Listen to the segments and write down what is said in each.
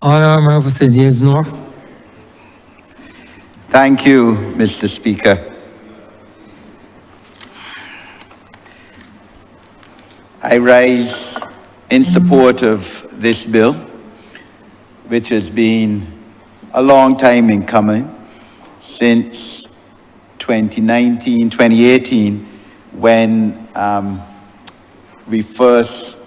Honourable for St. James North. Thank you, Mr. Speaker. I rise in support of this bill, which has been a long time in coming, since 2018, when we first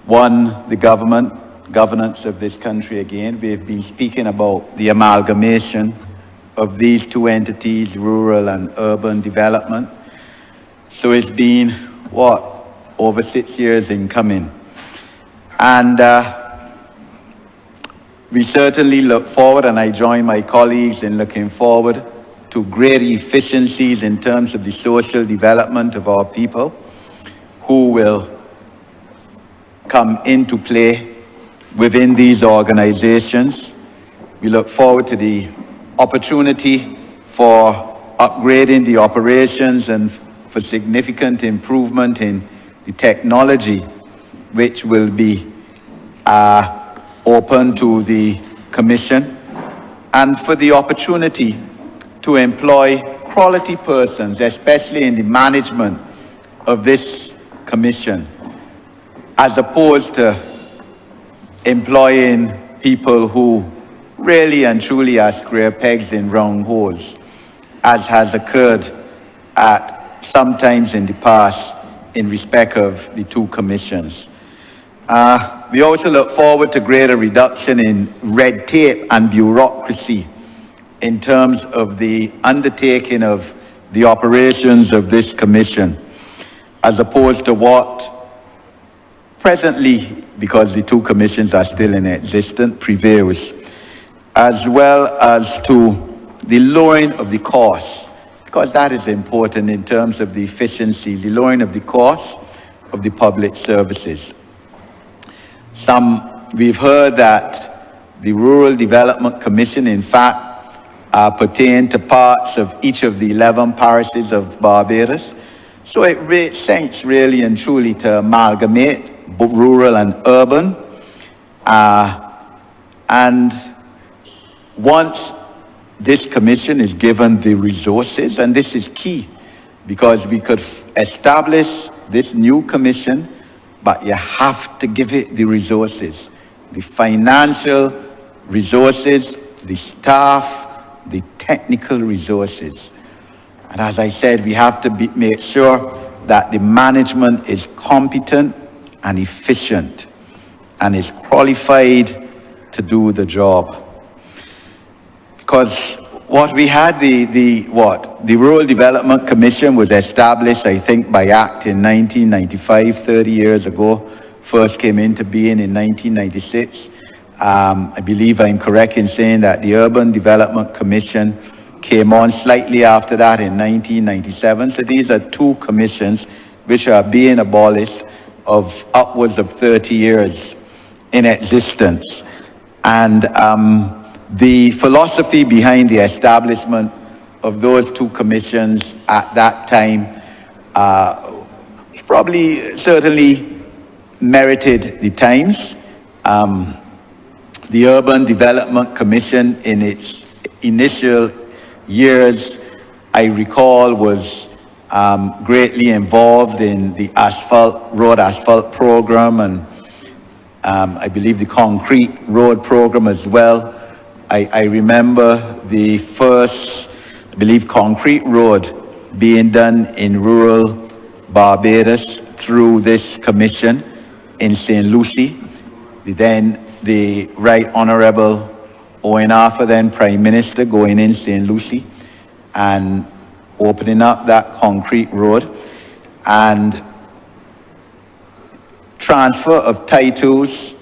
won the governance of this country again. We've been speaking about the amalgamation of these two entities, rural and urban development. So it's been, over 6 years in coming. And we certainly look forward, and I join my colleagues in looking forward to great efficiencies in terms of the social development of our people, who will come into play within these organizations. We look forward to the opportunity for upgrading the operations and for significant improvement in the technology, which will be open to the Commission, and for the opportunity to employ quality persons, especially in the management of this Commission, as opposed to employing people who really and truly are square pegs in round holes, as has occurred at sometimes in the past in respect of the two commissions. We also look forward to greater reduction in red tape and bureaucracy in terms of the undertaking of the operations of this commission, as opposed to what presently, because the two commissions are still in existence, prevails, as well as to the lowering of the costs, because that is important in terms of the efficiency, the lowering of the costs of the public services. We've heard that the Rural Development Commission, in fact, pertain to parts of each of the 11 parishes of Barbados. So it makes sense, really and truly, to amalgamate rural and urban. And once this commission is given the resources, and this is key, because we could establish this new commission, but you have to give it the resources, the financial resources, the staff, the technical resources. And as I said, we have to make sure that the management is competent and efficient and is qualified to do the job. Because what we had, the Rural Development Commission was established, I think, by Act in 1995, 30 years ago, first came into being in 1996. I believe I'm correct in saying that the Urban Development Commission came on slightly after that in 1997. So these are two commissions which are being abolished of upwards of 30 years in existence. And the philosophy behind the establishment of those two commissions at that time certainly merited the times. The Urban Development Commission, in its initial years, I recall, was greatly involved in the road asphalt program, and I believe the concrete road program as well. I remember the first, I believe, concrete road being done in rural Barbados through this commission in St. Lucie. The Right Honourable Owen Arthur, then Prime Minister, going in St. Lucie and opening up that concrete road, and transfer of titles.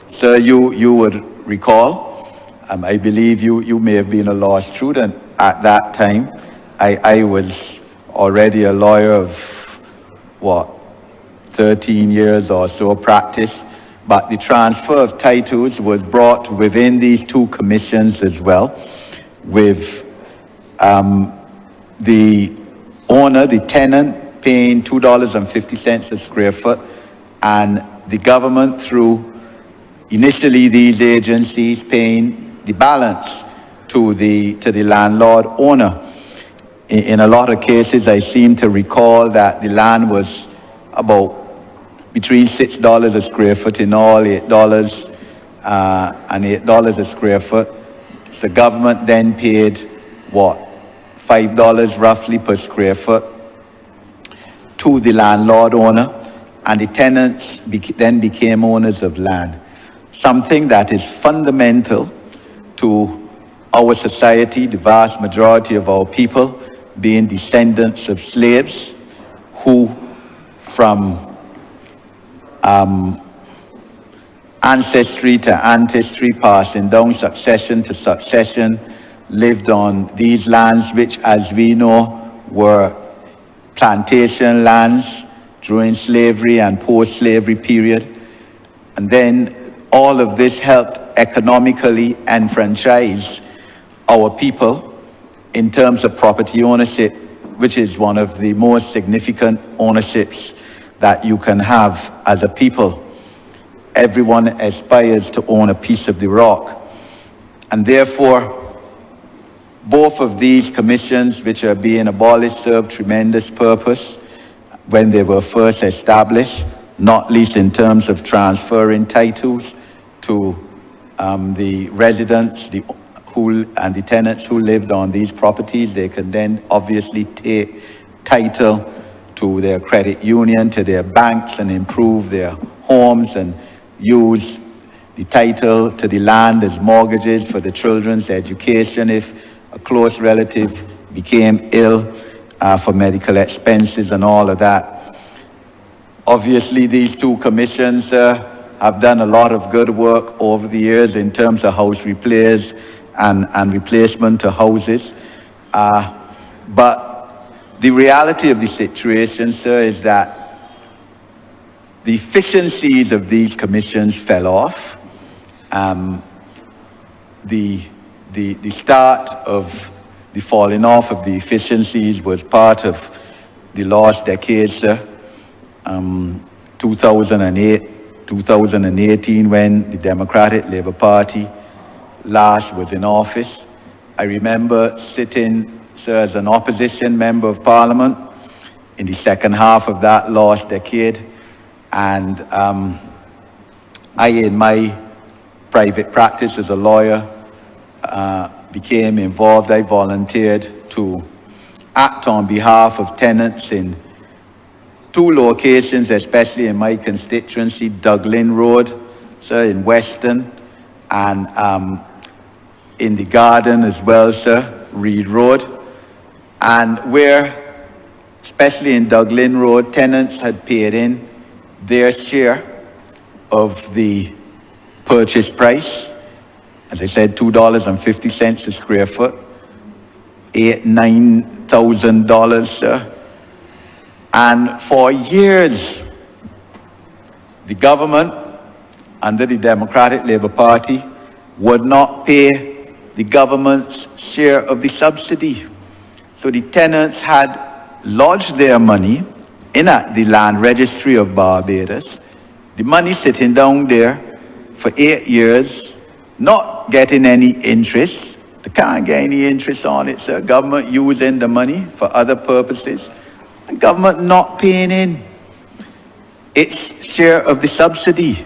So you would recall, I believe you may have been a law student at that time. I was already a lawyer of 13 years or so practice, but the transfer of titles was brought within these two commissions as well, with the owner, the tenant, paying $2.50 a square foot, and the government, through initially these agencies paying the balance to the landlord owner. In a lot of cases, I seem to recall that the land was about between $6 a square foot in all, $8 and $8 a square foot. The government then paid, what, $5 roughly per square foot to the landlord owner, and the tenants then became owners of land. Something that is fundamental to our society, the vast majority of our people being descendants of slaves who from ancestry to ancestry, passing down succession to succession, lived on these lands, which, as we know, were plantation lands during slavery and post-slavery period. And then all of this helped economically enfranchise our people in terms of property ownership, which is one of the most significant ownerships that you can have as a people. Everyone aspires to own a piece of the rock. And therefore, both of these commissions, which are being abolished, serve tremendous purpose when they were first established, not least in terms of transferring titles to the residents and the tenants who lived on these properties. They can then obviously take title to their credit union, to their banks, and improve their homes and use the title to the land as mortgages for the children's education if a close relative became ill, for medical expenses and all of that. Obviously, these two commissions have done a lot of good work over the years in terms of house repairs and replacement to houses. But the reality of the situation, sir, is that the efficiencies of these commissions fell off. The start of the falling off of the efficiencies was part of the last decade, sir. 2008, 2018, when the Democratic Labour Party last was in office. I remember sitting, sir, as an opposition member of Parliament in the second half of that last decade, and I, in my private practice as a lawyer, became involved. I volunteered to act on behalf of tenants in two locations, especially in my constituency, Dublin Road, sir, in Weston, and in the Garden as well, sir, Reed Road, and where, especially in Dublin Road, tenants had paid in their share of the purchase price. As I said, $2.50 a square foot, $9,000, sir. And for years, the government, under the Democratic Labour Party, would not pay the government's share of the subsidy. So the tenants had lodged their money in the land registry of Barbados, the money sitting down there for 8 years, not getting any interest. They can't get any interest on it, sir. Government using the money for other purposes, and government not paying in its share of the subsidy.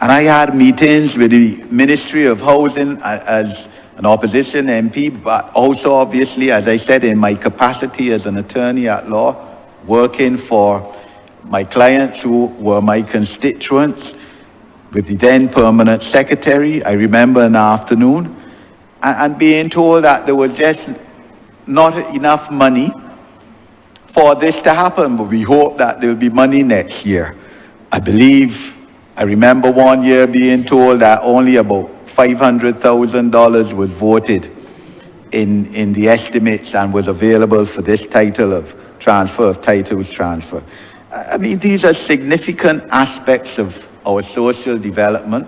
And I had meetings with the Ministry of Housing as an opposition MP, but also obviously, as I said, in my capacity as an attorney at law, working for my clients who were my constituents, with the then permanent secretary. I remember an afternoon and being told that there was just not enough money for this to happen, but we hope that there will be money next year. I remember one year being told that only about $500,000 was voted in the estimates and was available for this title of titles transfer. I mean, these are significant aspects of our social development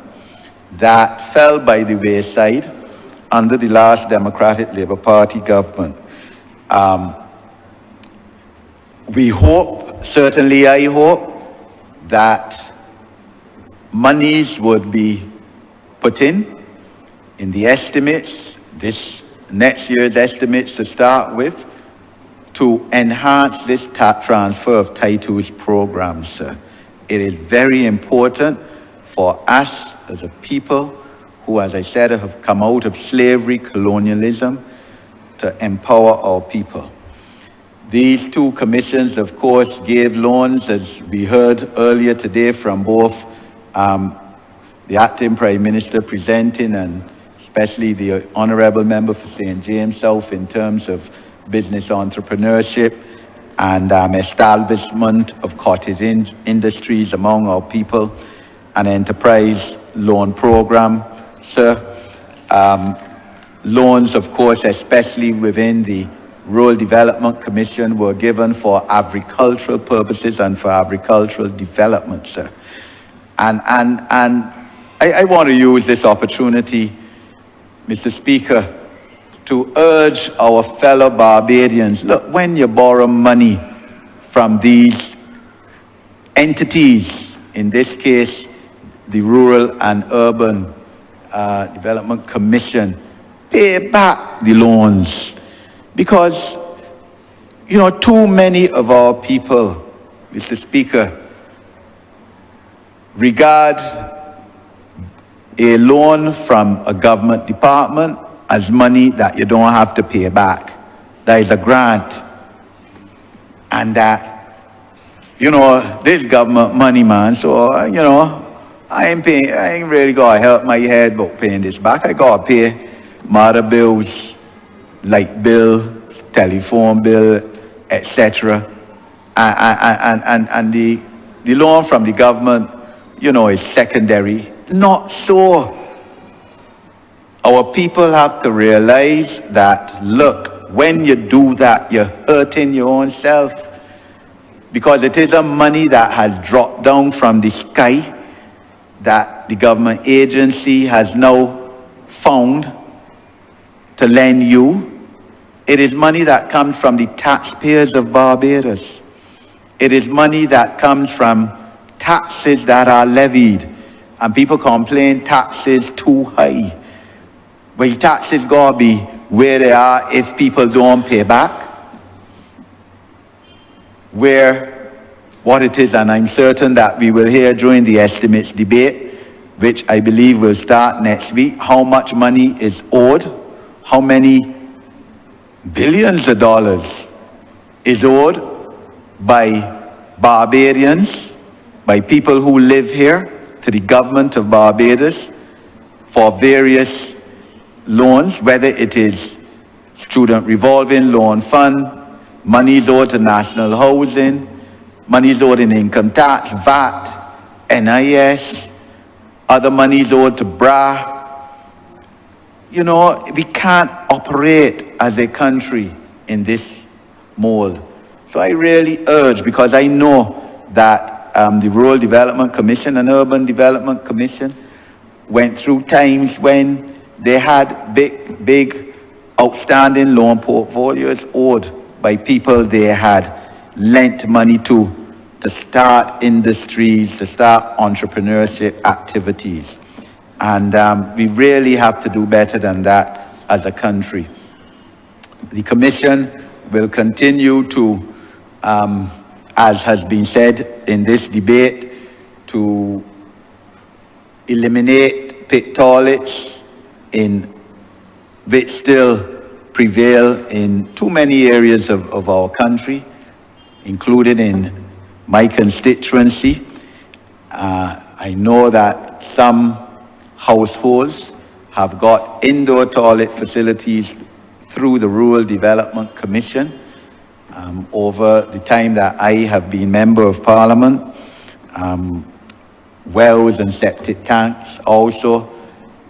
that fell by the wayside under the last Democratic Labour Party government. We hope, certainly I hope, that monies would be put in the estimates, this next year's estimates to start with, to enhance this transfer of titles program, sir. It is very important for us as a people who, as I said, have come out of slavery, colonialism, to empower our people. These two commissions, of course, gave loans, as we heard earlier today from both the acting Prime Minister presenting and especially the Honourable Member for St. James South in terms of business entrepreneurship and establishment of cottage industries among our people, an enterprise loan program, sir. Loans, of course, especially within the Rural Development Commission, were given for agricultural purposes and for agricultural development, sir. And I want to use this opportunity, Mr. Speaker, to urge our fellow Barbadians, look, when you borrow money from these entities, in this case, the Rural and Urban Development Commission, pay back the loans. Because, you know, too many of our people, Mr. Speaker, regard a loan from a government department as money that you don't have to pay back. That is a grant. And that, you know, this government money, man, so, you know, I ain't really got to help my head about paying this back. I got to pay mother bills, light bill, telephone bill, etc. And the loan from the government, you know, is secondary. Not so. Our people have to realize that, look, when you do that, you're hurting your own self. Because it is a money that has dropped down from the sky that the government agency has now found to lend you. It is money that comes from the taxpayers of Barbados. It is money that comes from taxes that are levied. And people complain taxes too high. Well, taxes gotta be where they are if people don't pay back. Where what it is, and I'm certain that we will hear during the estimates debate, which I believe will start next week, how much money is owed, how many billions of dollars is owed by Barbadians, by people who live here, to the government of Barbados for various loans, whether it is student revolving loan fund, monies owed to national housing, monies owed in income tax, VAT, NIS, other monies owed to BRA. You know, we can't operate as a country in this mold. So I really urge, because I know that the Rural Development Commission and Urban Development Commission went through times when they had big outstanding loan portfolios owed by people they had lent money to start industries, to start entrepreneurship activities. And we really have to do better than that as a country. The Commission will continue to, as has been said in this debate, to eliminate pit toilets in which still prevail in too many areas of our country, including in my constituency. I know that some households have got indoor toilet facilities through the Rural Development Commission. Over the time that I have been Member of Parliament, wells and septic tanks also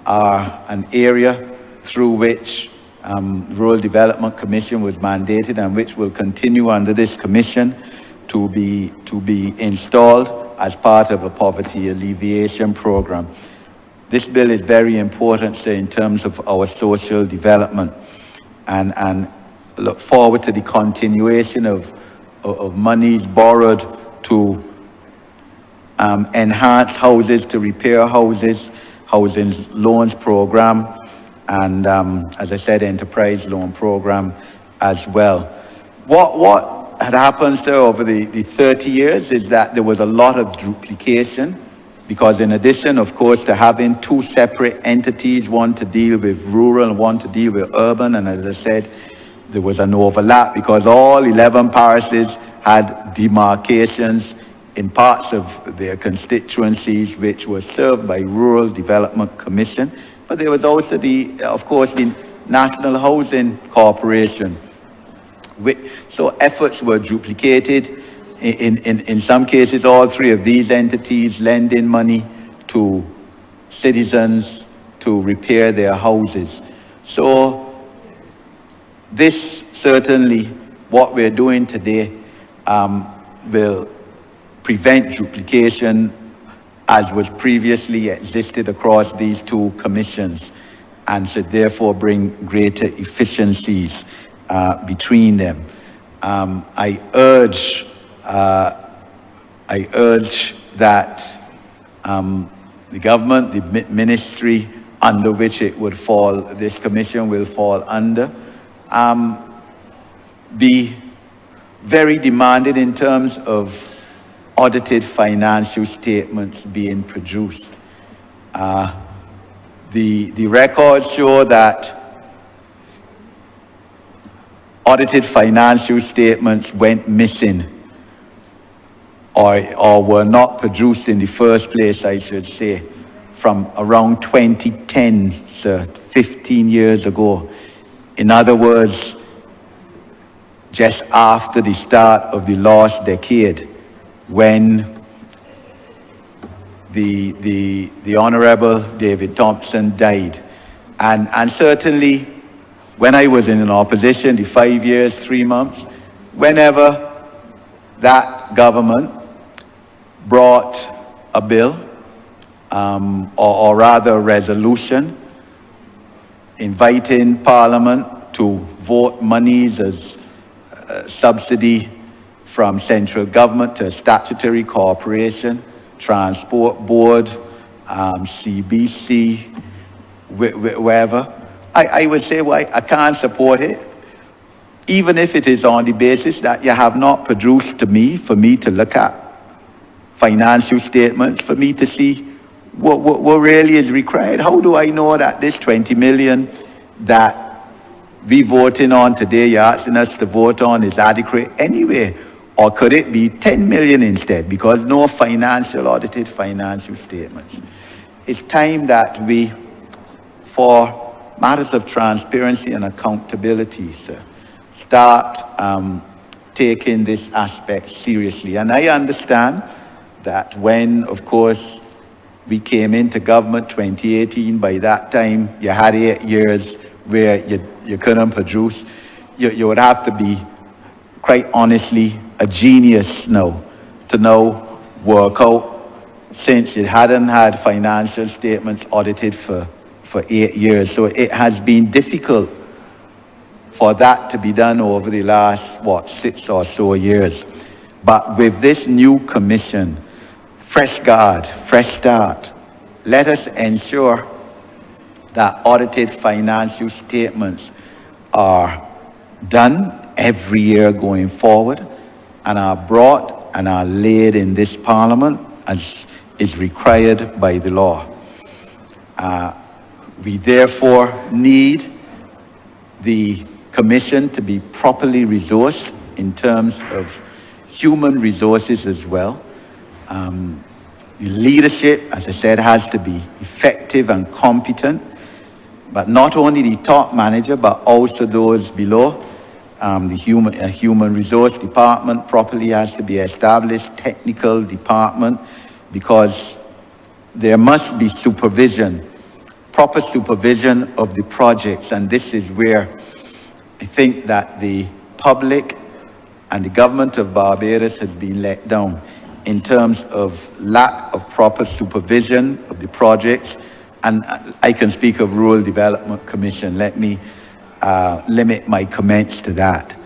are an area through which Rural Development Commission was mandated and which will continue under this commission to be installed as part of a poverty alleviation program. This bill is very important, sir, in terms of our social development, and look forward to the continuation of monies borrowed to enhance houses, to repair houses housing loans program, and as I said, enterprise loan program as well. What had happened, sir, over the 30 years is that there was a lot of duplication, because in addition, of course, to having two separate entities, one to deal with rural and one to deal with urban, and as I said, there was an overlap because all 11 parishes had demarcations in parts of their constituencies which were served by Rural Development Commission. But there was also of course, the National Housing Corporation. So efforts were duplicated. In some cases, all three of these entities lending money to citizens to repair their houses. So this certainly, what we're doing today, will prevent duplication as was previously existed across these two commissions, and should therefore bring greater efficiencies between them. I urge that the government, the ministry under which it would fall, this commission will fall under, be very demanded in terms of audited financial statements being produced. The records show that audited financial statements went missing or were not produced in the first place, I should say, from around 2010, sir, 15 years ago. In other words, just after the start of the last decade, when the Honourable David Thompson died. And certainly, when I was in opposition, the 5 years, 3 months, whenever that government brought a bill, or rather a resolution, inviting Parliament to vote monies as subsidy from central government to a statutory corporation, transport board, CBC, wherever, I would say, well, I can't support it, even if it is on the basis that you have not produced to me, for me to look at financial statements, for me to see what really is required. How do I know that this 20 million that we voting on today, you're asking us to vote on, is adequate anyway? Or could it be 10 million instead, because no audited financial statements? It's time that we, for matters of transparency and accountability, sir, start taking this aspect seriously. And I understand that when, of course, we came into government 2018, by that time you had 8 years where you couldn't produce. You would have to be, quite honestly, a genius now to now work out, since you hadn't had financial statements audited for 8 years. So it has been difficult for that to be done over the last, 6 or so years. But with this new commission, fresh guard, fresh start, let us ensure that audited financial statements are done every year going forward, and are brought and are laid in this Parliament as is required by the law. We therefore need the Commission to be properly resourced in terms of human resources as well. The leadership, as I said, has to be effective and competent, but not only the top manager, but also those below. The human resource department properly has to be established, technical department, because there must be supervision, proper supervision of the projects. And this is where I think that the public and the government of Barbados has been let down in terms of lack of proper supervision of the projects. And I can speak of Rural Development Commission. Let me limit my comments to that,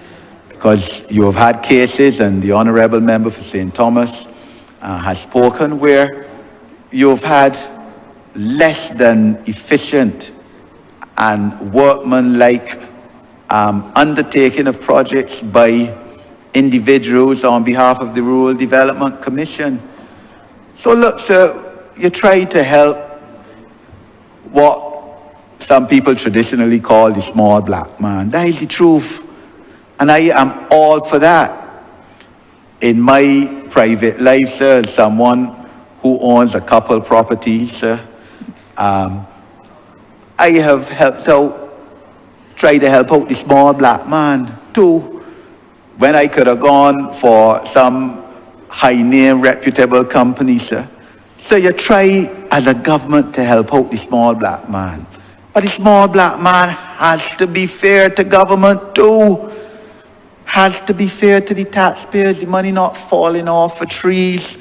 because you have had cases, and the Honourable Member for St. Thomas has spoken, where you've had less than efficient and workmanlike undertaking of projects by individuals on behalf of the Rural Development Commission. So look, sir, you try to help what some people traditionally call the small black man. That is the truth. And I am all for that. In my private life, sir, as someone who owns a couple properties, sir, I have helped out, tried to help out the small black man too, when I could have gone for some high-name, reputable company, sir. So you try as a government to help out the small black man. But the small black man has to be fair to government too. Has to be fair to the taxpayers, the money not falling off the trees.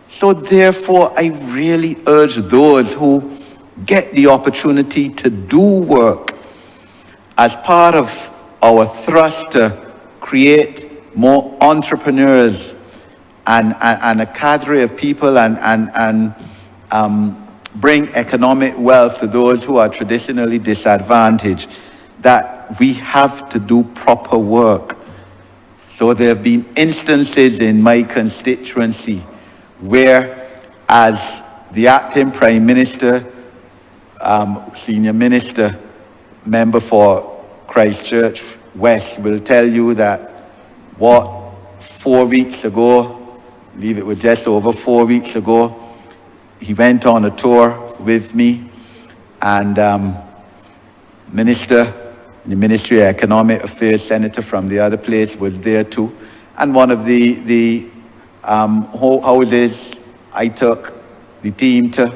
So therefore, I really urge those who get the opportunity to do work as part of our thrust to create more entrepreneurs and a cadre of people and bring economic wealth to those who are traditionally disadvantaged, that we have to do proper work. So there have been instances in my constituency where, as the acting Prime Minister, Senior Minister, member for Christchurch West will tell you that 4 weeks ago, I believe it was just over 4 weeks ago, he went on a tour with me, and the Ministry of Economic Affairs senator from the other place was there too. And one of the houses I took the team to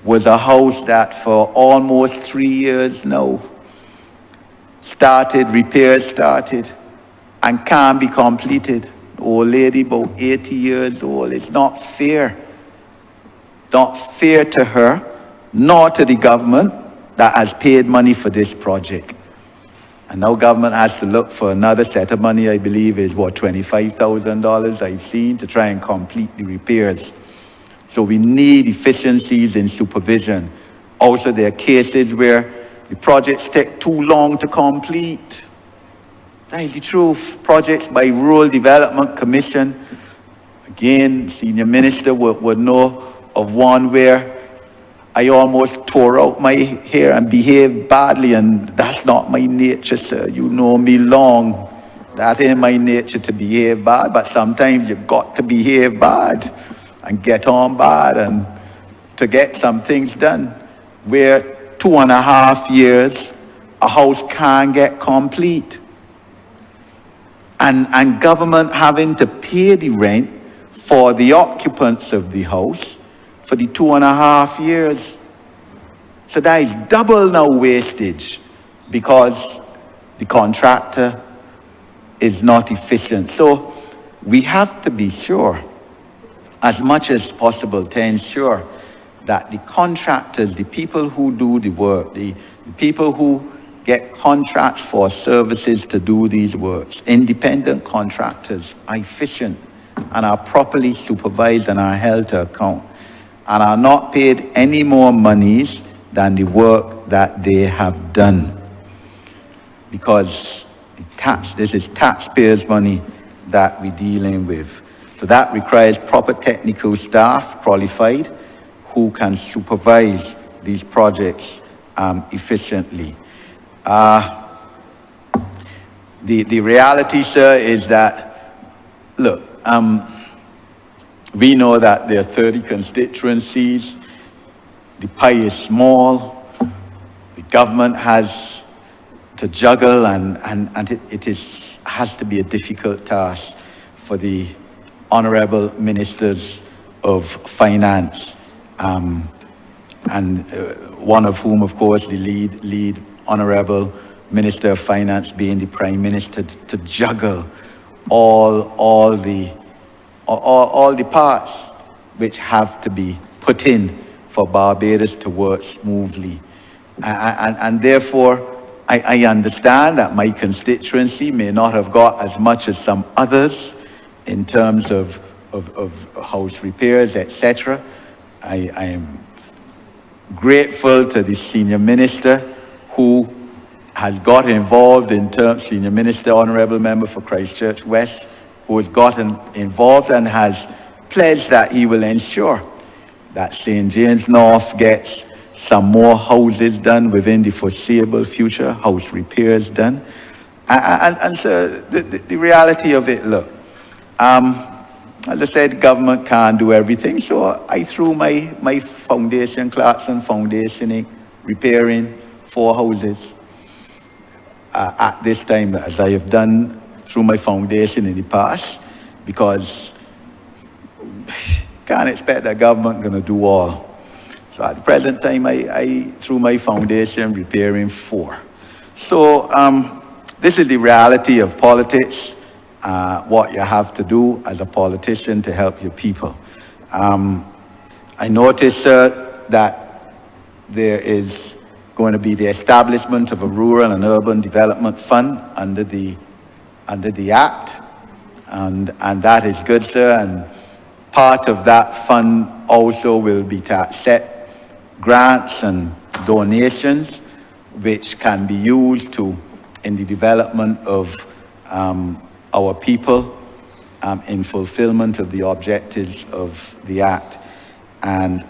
was a house that for almost 3 years now repairs started, and can't be completed. Old lady, about 80 years old. It's not fair. Not fair to her, nor to the government that has paid money for this project. And now government has to look for another set of money, I believe is $25,000 I've seen, to try and complete the repairs. So we need efficiencies in supervision. Also, there are cases where the projects take too long to complete. That is the truth. Projects by Rural Development Commission, again, Senior Minister would know of one where I almost tore out my hair and behaved badly, and that's not my nature, sir. You know me long. That ain't my nature to behave bad, but sometimes you've got to behave bad and get on bad and to get some things done. Where 2.5 years, a house can't get complete. And government having to pay the rent for the occupants of the house for the 2.5 years. So that is double now wastage because the contractor is not efficient. So we have to be sure, as much as possible, to ensure that the contractors, the people who do the work, the people who get contracts for services to do these works, independent contractors, are efficient and are properly supervised and are held to account, and are not paid any more monies than the work that they have done. Because this is taxpayers' money that we're dealing with. So that requires proper technical staff, qualified, who can supervise these projects efficiently. The reality, sir, is that, look, we know that there are 30 constituencies. The pie is small. The government has to juggle, and it has to be a difficult task for the Honourable Ministers of Finance, and one of whom, of course, the lead Honourable Minister of Finance being the Prime Minister, to juggle all the parts which have to be put in for Barbados to work smoothly. And therefore, I understand that my constituency may not have got as much as some others in terms of house repairs, etc. I am grateful to the senior minister who has got involved in terms, senior minister, honourable member for Christchurch West, who has gotten involved and has pledged that he will ensure that St. James North gets some more houses done within the foreseeable future, house repairs done. And so the reality of it, look, as I said, government can't do everything, so I threw my foundation, Clarkson Foundation, in repairing 4 houses at this time, as I have done through my foundation in the past, because can't expect that government going to do all. So at the present time, I through my foundation, repairing 4. So this is the reality of politics, what you have to do as a politician to help your people. I noticed that there is going to be the establishment of a rural and urban development fund under the Act, and that is good, sir. And part of that fund also will be to accept grants and donations, which can be used in the development of our people in fulfillment of the objectives of the Act. And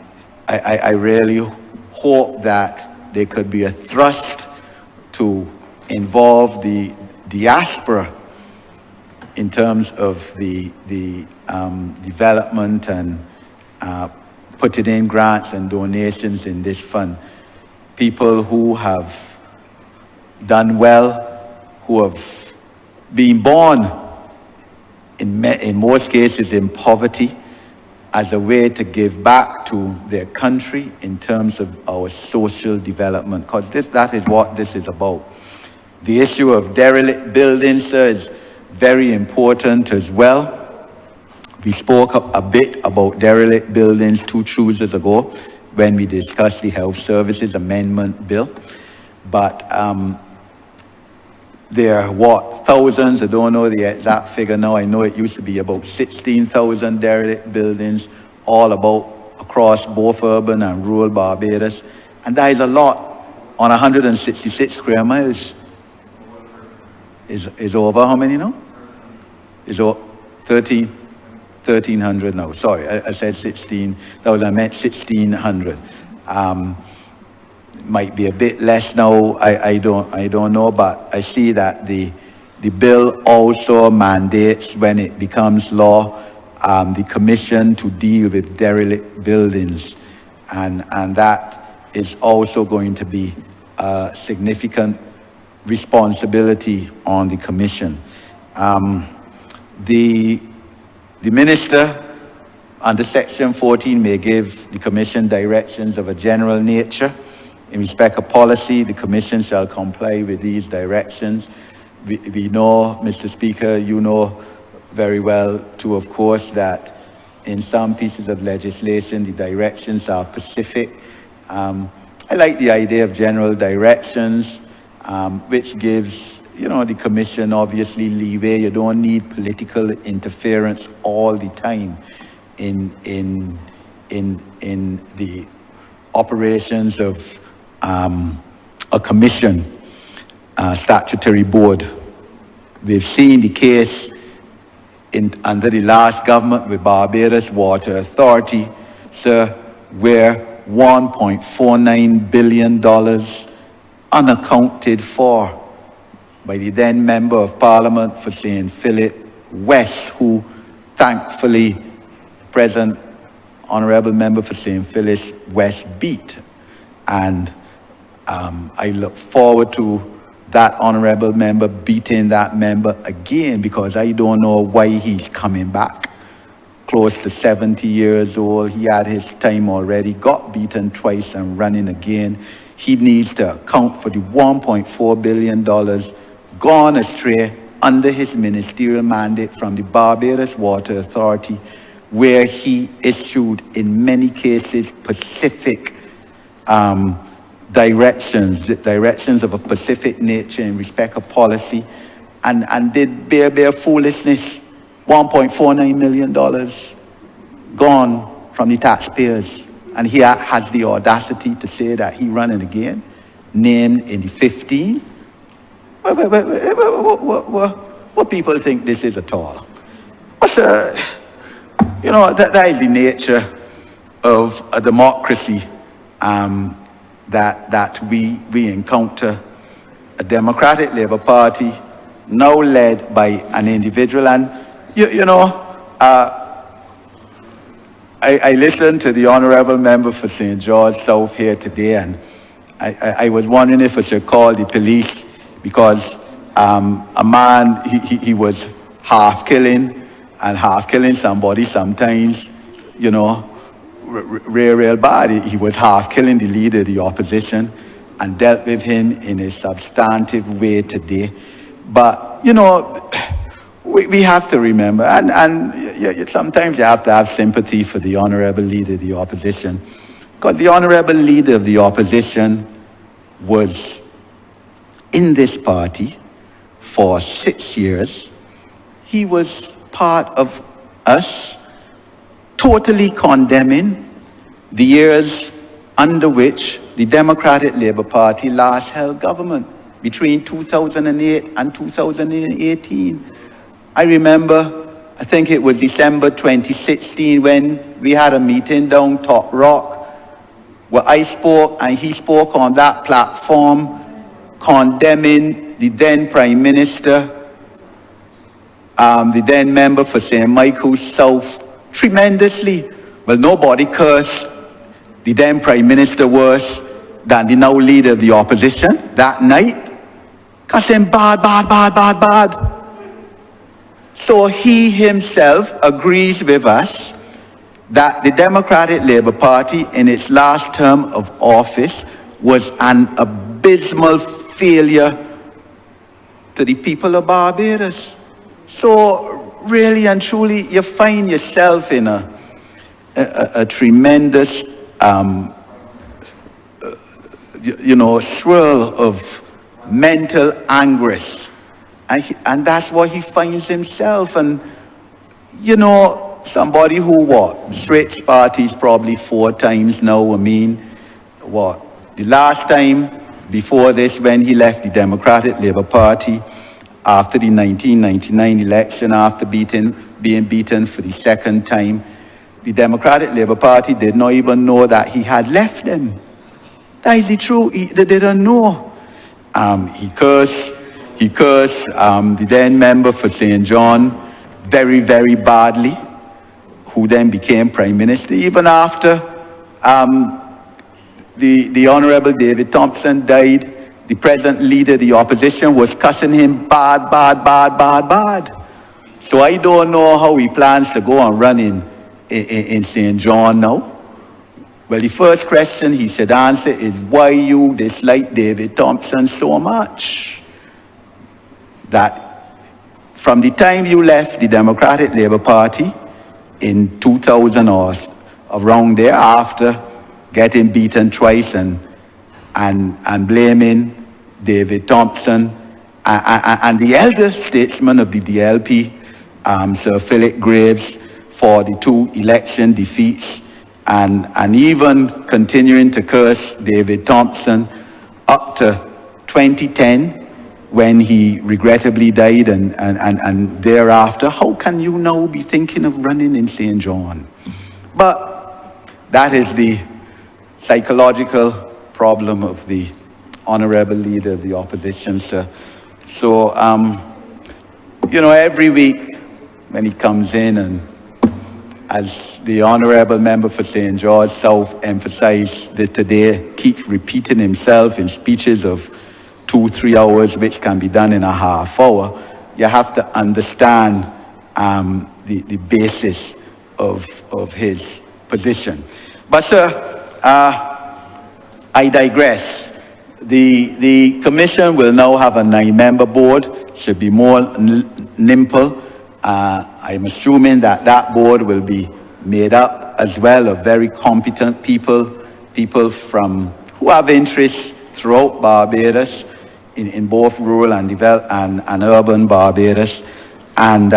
I really hope that there could be a thrust to involve the diaspora in terms of the development and putting in grants and donations in this fund. People who have done well, who have been born in most cases in poverty, as a way to give back to their country in terms of our social development, because that is what this is about. The issue of derelict buildings, sir, is very important as well. We spoke a bit about derelict buildings 2 Tuesdays ago when we discussed the Health Services Amendment Bill. But there are, thousands, I don't know the exact figure now. I know it used to be about 16,000 derelict buildings all across both urban and rural Barbados. And that is a lot on 166 square miles. Is over how many now? Is 1,300 now. Sorry, I said 16,000, I meant 1,600. Might be a bit less now, I don't know, but I see that the bill also mandates, when it becomes law, the commission to deal with derelict buildings, and that is also going to be a significant responsibility on the commission. The minister under section 14 may give the commission directions of a general nature. In respect of policy, the commission shall comply with these directions. We know, Mr. Speaker, you know very well too, of course, that in some pieces of legislation, the directions are specific. I like the idea of general directions, which gives, the commission obviously leeway. You don't need political interference all the time in the operations of a commission, statutory board. We've seen the case under the last government with Barbados Water Authority, sir, where $1.49 billion unaccounted for by the then Member of Parliament for St. Philip West, who thankfully present Honourable Member for St. Philip West beat. And I look forward to that honourable member beating that member again, because I don't know why he's coming back. Close to 70 years old, he had his time already, got beaten twice and running again. He needs to account for the $1.4 billion gone astray under his ministerial mandate from the Barbados Water Authority, where he issued, in many cases, specific directions of a specific nature in respect of policy, and did bare foolishness. $1.49 million gone from the taxpayers, and he has the audacity to say that he running again, named in the 15. What people think this is at all? But, that is the nature of a democracy that we encounter. A Democratic Labour Party now led by an individual. And, I listened to the Honourable Member for St. George South here today, and I was wondering if I should call the police, because a man, he was half killing somebody sometimes, real bad. He was half killing the leader of the opposition, and dealt with him in a substantive way today. But, we have to remember, and sometimes you have to have sympathy for the Honourable Leader of the Opposition, because the Honourable Leader of the Opposition was in this party for 6 years. He was part of us totally condemning the years under which the Democratic Labour Party last held government, between 2008 and 2018. I remember, I think it was December 2016, when we had a meeting down Top Rock, where I spoke and he spoke on that platform, condemning the then Prime Minister, the then member for St. Michael's South, tremendously. Well, nobody cursed the then Prime Minister worse than the now Leader of the Opposition that night. Cuss him bad. So he himself agrees with us that the Democratic Labour Party in its last term of office was an abysmal failure to the people of Barbados. So really and truly, you find yourself in a tremendous swirl of mental anguish. And that's what he finds himself. And, somebody who, switched parties probably 4 times now. The last time before this, when he left the Democratic Labour Party after the 1999 election, after being beaten for the 2nd time, the Democratic Labour Party did not even know that he had left them. That is the truth. They didn't know. He cursed the then member for St. John very, very badly, who then became Prime Minister. Even after the Honourable David Thompson died, the present Leader of the Opposition was cussing him bad. So I don't know how he plans to go on running in St. John now. Well, the first question he should answer is, why you dislike David Thompson so much? That from the time you left the Democratic Labour Party in 2000 or around there, after getting beaten twice and blaming David Thompson and the elder statesman of the DLP, Sir Philip Graves, for the 2 election defeats, and even continuing to curse David Thompson up to 2010, when he regrettably died, and thereafter. How can you now be thinking of running in St. John? But that is the psychological problem of the Honourable Leader of the Opposition, sir. So, every week when he comes in, and as the Honourable Member for St. George South emphasised that today, keeps repeating himself in speeches of 2-3 hours, which can be done in a half hour, you have to understand the basis of his position. But sir, I digress. The commission will now have a 9-member board, should be more nimble. I'm assuming that board will be made up as well of very competent people who have interests throughout Barbados, in both rural and urban Barbados. And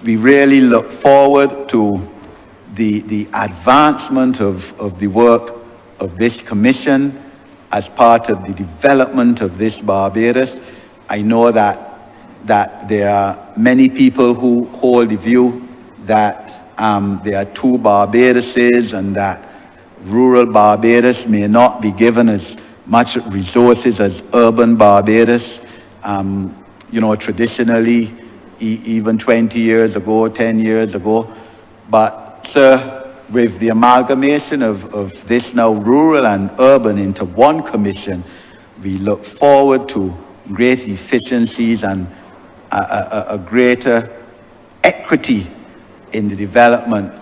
we really look forward to the advancement of the work of this commission as part of the development of this Barbados. I know that there are many people who hold the view that there are two Barbadoses and that rural Barbados may not be given as much resources as urban Barbados. You know, traditionally, even 20 years ago, 10 years ago. But, sir, with the amalgamation of this now rural and urban into one commission, we look forward to great efficiencies and a greater equity in the development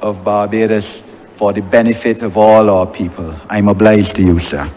of Barbados for the benefit of all our people. I'm obliged to you, sir.